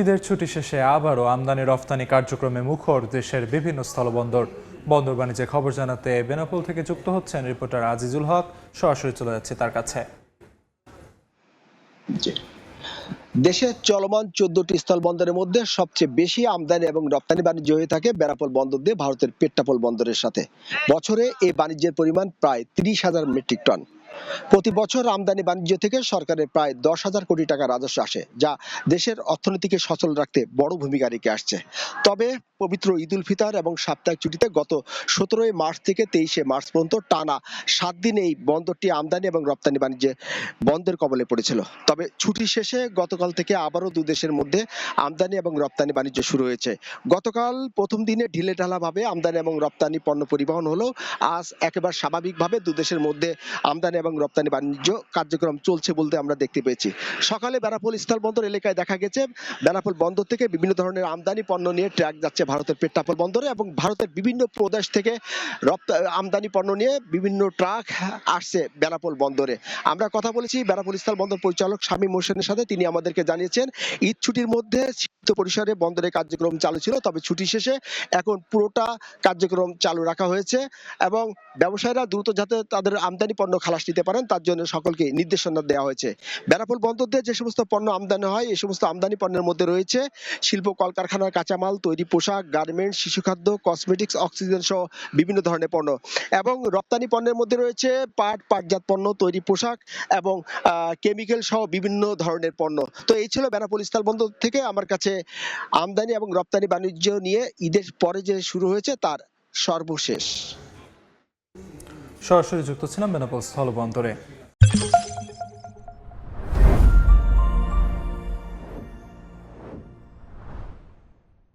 ঈদের ছুটি শেষে আবারও আমদানি রফতানি কার্যক্রমে মুখর দেশের বিভিন্ন স্থলবন্দর। বন্দর বাণিজ্যে খবর জানাতে বেনাপোল থেকে যুক্ত হচ্ছেন রিপোর্টার আজিজুল হক। সরাসরি চলে যাচ্ছে তার কাছে। দেশের চলমান 14টি স্থলবন্দরের মধ্যে সবচেয়ে বেশি আমদানি এবং রপ্তানি বাণিজ্য হয়ে থাকে বেনাপোল বন্দর দিয়ে ভারতের পেট্টাপোল বন্দরের সাথে। বছরে এই বাণিজ্যের পরিমাণ প্রায় 30,000 মেট্রিক টন। প্রতি বছর আমদানি বাণিজ্য থেকে সরকারের প্রায় 10,000 কোটি টাকা রাজস্ব আসে, যা দেশের অর্থনীতিকে সচল রাখতে বড় ভূমিকা রেখে আসছে। তবে পবিত্র ঈদ উল ফিতর এবং সাপ্তাহিক ছুটিতে গত 17 মার্চ থেকে 23 মার্চ পর্যন্ত টানা 7 দিন এই বন্দরটি আমদানি এবং রপ্তানি বাণিজ্যে বন্ধের কবলে পড়েছিল। তবে ছুটি শেষে গতকাল থেকে আবারও দুই দেশের মধ্যে আমদানি এবং রপ্তানি বাণিজ্য শুরু হয়েছে। গতকাল প্রথম দিনে ঢিলেঢালাভাবে আমদানি এবং রপ্তানি পণ্য পরিবহন হলেও আজ একেবারে স্বাভাবিকভাবে দুই দেশের মধ্যে আমদানি এবং রপ্তানি বাণিজ্য কার্যক্রম চলছে বলতে আমরা দেখতে পেয়েছি। সকালে বেনাপোল স্থলবন্দর এলাকায় দেখা গেছে বেনাপোল বন্দর থেকে বিভিন্ন ধরনের আমদানি পণ্য নিয়ে ট্রাক যাচ্ছে ভারতের পেট্টাপোল বন্দরে, এবং ভারতের বিভিন্ন প্রদেশ থেকে আমদানি পণ্য নিয়ে বিভিন্ন ট্রাক আসছে বেনাপোল বন্দরে। আমরা কথা বলেছি বেনাপোল স্থলবন্দর পরিচালক শামীম হোসেনের সাথে। তিনি আমাদেরকে জানিয়েছেন ঈদ ছুটির মধ্যে সীমিত পরিসরে বন্দরের কার্যক্রম চালু ছিল, তবে ছুটি শেষে এখন পুরোটা কার্যক্রম চালু রাখা হয়েছে এবং ব্যবসায়ীরা দ্রুত যাতে তাদের আমদানি পণ্য খালাস নিতে পারেন তার জন্য সকলকে নির্দেশনা দেওয়া হয়েছে। বেনাপোল বন্দর দিয়ে যে সমস্ত পণ্য আমদানি হয় এই সমস্ত আমদানি পণ্যের মধ্যে রয়েছে শিল্প কলকারখানার কাঁচামাল, তৈরি পোশাক, গার্মেন্টস, শিশুখাদ্য, কসমেটিক্স, অক্সিজেন সহ বিভিন্ন ধরনের পণ্য, এবং রপ্তানি পণ্যের মধ্যে রয়েছে পাটজাত পণ্য, তৈরি পোশাক এবং কেমিক্যাল সহ বিভিন্ন ধরনের পণ্য। তো এই ছিল বেনাপোল স্থলবন্দর থেকে আমার কাছে আমদানি এবং রপ্তানি বাণিজ্য নিয়ে ঈদের পরে যে শুরু হয়েছে তার সর্বশেষ। সরাসরি যুক্ত ছিলাম বেনাপোল স্থলবন্দরে।